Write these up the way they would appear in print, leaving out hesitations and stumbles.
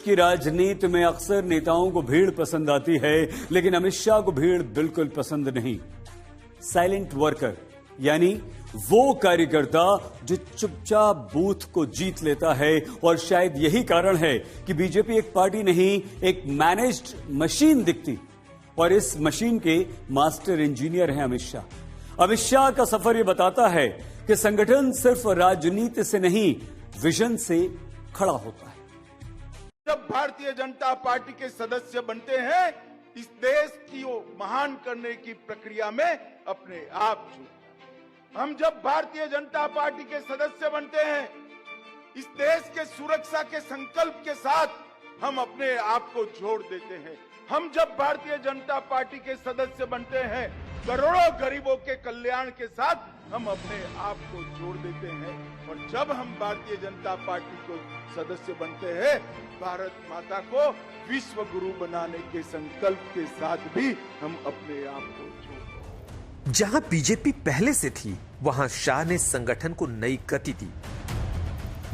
की राजनीति में अक्सर नेताओं को भीड़ पसंद आती है, लेकिन अमित शाह को भीड़ बिल्कुल पसंद नहीं। साइलेंट वर्कर यानी वो कार्यकर्ता जो चुपचाप बूथ को जीत लेता है, और शायद यही कारण है कि बीजेपी एक पार्टी नहीं, एक मैनेज्ड मशीन दिखती, और इस मशीन के मास्टर इंजीनियर हैं अमित शाह। अमित शाह का सफर यह बताता है कि संगठन सिर्फ राजनीति से नहीं, विजन से खड़ा होता है। जब भारतीय जनता पार्टी के सदस्य बनते हैं, इस देश की वो महान करने की प्रक्रिया में अपने आप जुड़ते। हम जब भारतीय जनता पार्टी के सदस्य बनते हैं, इस देश के सुरक्षा के संकल्प के साथ हम अपने आप को जोड़ देते हैं। हम जब भारतीय जनता पार्टी के सदस्य बनते हैं, करोड़ों गरीबों के कल्याण के साथ हम अपने आप को जोड़ देते हैं। और जब हम भारतीय जनता पार्टी को सदस्य बनते हैं, भारत माता को विश्व गुरु बनाने के संकल्प के साथ भी हम अपने आप को जोड़ते हैं। जहां बीजेपी पहले से थी, वहां शाह ने संगठन को नई गति दी।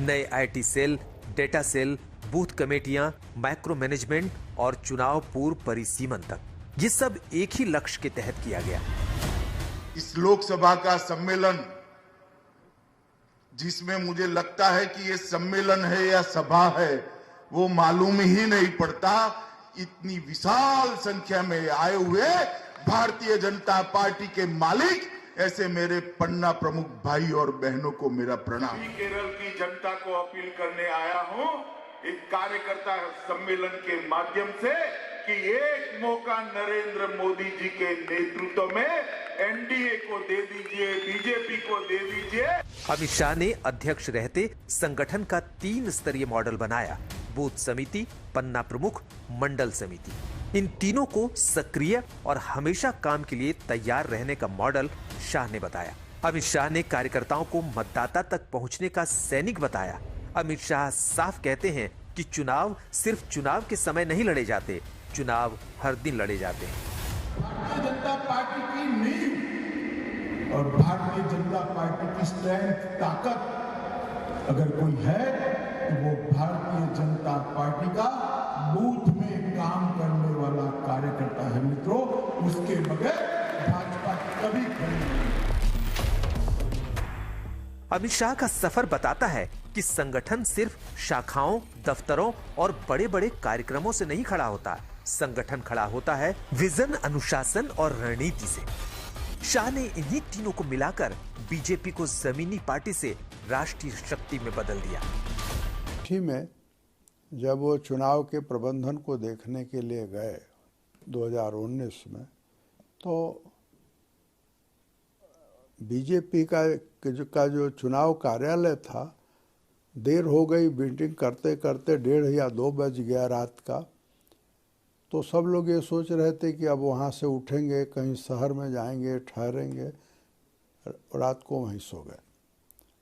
नए IT cell, data cell, booth कमेटियां, माइक्रो मैनेजमेंट और चुनाव पूर्व परिसीमन तक, ये सब एक ही लक्ष्य के तहत किया गया। इस लोकसभा का सम्मेलन, जिसमें मुझे लगता है कि ये सम्मेलन है या सभा है, वो मालूम ही नहीं पड़ता। इतनी विशाल संख्या में आए हुए भारतीय जनता पार्टी के मालिक, ऐसे मेरे पन्ना प्रमुख भाई और बहनों को मेरा प्रणाम। केरल की जनता को अपील करने आया हूं, एक कार्यकर्ता सम्मेलन के माध्यम से, कि एक मौका नरेंद्र मोदी जी के नेतृत्व में एनडीए को दे दीजिए, बीजेपी को दे दीजिए। अमित शाह ने अध्यक्ष रहते संगठन का 3 स्तरीय मॉडल बनाया। बूथ समिति, पन्ना प्रमुख, मंडल समिति। इन तीनों को सक्रिय और हमेशा काम के लिए तैयार रहने का मॉडल शाह ने बताया। अमित शाह ने कार्यकर्ताओं को मतदाता तक पहुंचने का सैनिक बताया। अमित शाह साफ कहते हैं कि चुनाव सिर्फ चुनाव के समय नहीं लड़े जाते, चुनाव हर दिन लड़े जाते हैं। भारतीय जनता पार्टी की नींव और भारतीय जनता पार्टी की स्ट्रेंथ, ताकत अगर कोई है तो वो भारतीय जनता पार्टी का बूथ में काम करने वाला कार्यकर्ता है। मित्रों, उसके बगैर भाजपा कभी खड़ी नहीं। अमित शाह का सफर बताता है कि संगठन सिर्फ शाखाओं, दफ्तरों और बड़े बड़े कार्यक्रमों से नहीं खड़ा होता। संगठन खड़ा होता है विजन, अनुशासन और रणनीति से। शाह ने इन्हीं तीनों को मिलाकर बीजेपी को जमीनी पार्टी से राष्ट्रीय शक्ति में बदल दिया। में जब वो चुनाव के प्रबंधन को देखने के लिए गए 2019 में, तो बीजेपी का जो चुनाव कार्यालय था, देर हो गई, मीटिंग करते करते 1:30 या 2 बज गया रात का। तो सब लोग ये सोच रहे थे कि अब वहाँ से उठेंगे, कहीं शहर में जाएंगे, ठहरेंगे। रात को वहीं सो गए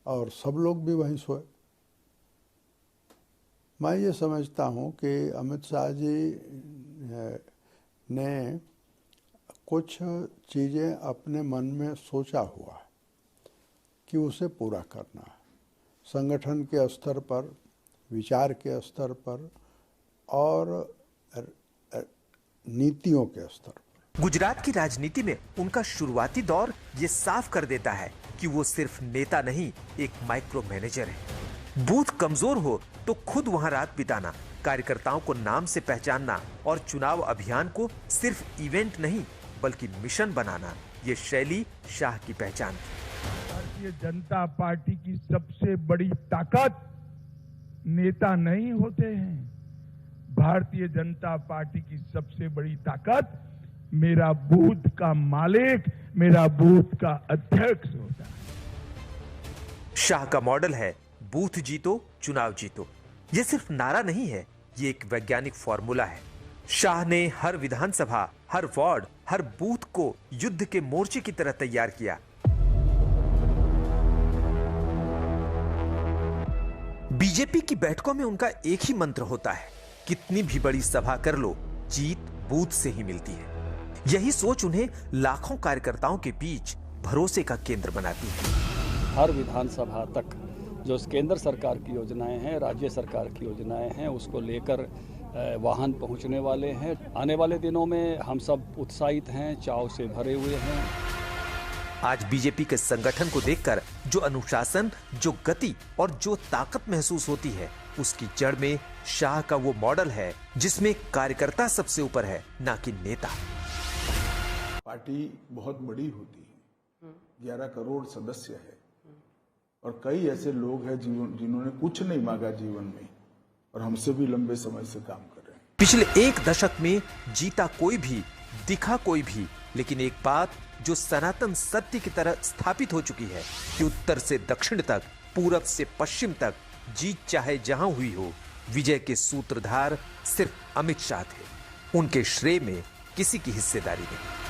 और सब लोग भी वहीं सोए। मैं ये समझता हूँ कि अमित शाह जी ने कुछ चीज़ें अपने मन में सोचा हुआ है कि उसे पूरा करना है, संगठन के स्तर पर, विचार के स्तर पर और नीतियों के स्तर पर। गुजरात की राजनीति में उनका शुरुआती दौर ये साफ कर देता है कि वो सिर्फ नेता नहीं, एक माइक्रो मैनेजर है। बूथ कमजोर हो तो खुद वहां रात बिताना, कार्यकर्ताओं को नाम से पहचानना और चुनाव अभियान को सिर्फ इवेंट नहीं बल्कि मिशन बनाना, ये शैली शाह की पहचान थी। भारतीय जनता पार्टी की सबसे बड़ी ताकत नेता नहीं होते हैं। भारतीय जनता पार्टी की सबसे बड़ी ताकत मेरा बूथ का मालिक, मेरा बूथ का अध्यक्ष होता है। शाह का मॉडल है बूथ जीतो, चुनाव जीतो। ये सिर्फ नारा नहीं है, ये एक वैज्ञानिक फॉर्मूला है। शाह ने हर विधानसभा, हर वार्ड, हर बूथ को युद्ध के मोर्चे की तरह तैयार किया। बीजेपी की बैठकों में उनका एक ही मंत्र होता है, कितनी भी बड़ी सभा कर लो, जीत बूथ से ही मिलती है। यही सोच उन्हें लाखों कार्यकर्ताओं के बीच भरोसे का केंद्र बनाती है। हर विधानसभा तक जो केंद्र सरकार की योजनाएं हैं, राज्य सरकार की योजनाएं हैं, उसको लेकर वाहन पहुंचने वाले हैं। आने वाले दिनों में हम सब उत्साहित हैं, चाव से भरे हुए हैं। आज बीजेपी के संगठन को देखकर जो अनुशासन, जो गति और जो ताकत महसूस होती है, उसकी जड़ में शाह का वो मॉडल है जिसमें कार्यकर्ता सबसे ऊपर है, ना कि नेता। पार्टी बहुत बड़ी होती है, 11 करोड़ सदस्य है और कई ऐसे लोग हैं जिन्होंने कुछ नहीं मांगा जीवन में और हमसे भी लंबे समय से काम कर रहे हैं। पिछले एक दशक में जीता कोई भी, दिखा कोई भी, लेकिन एक बात जो सनातन सत्य की तरह स्थापित हो चुकी है कि उत्तर से दक्षिण तक, पूरब से पश्चिम तक जीत चाहे जहां हुई हो, विजय के सूत्रधार सिर्फ अमित शाह थे। उनके श्रेय में किसी की हिस्सेदारी नहीं।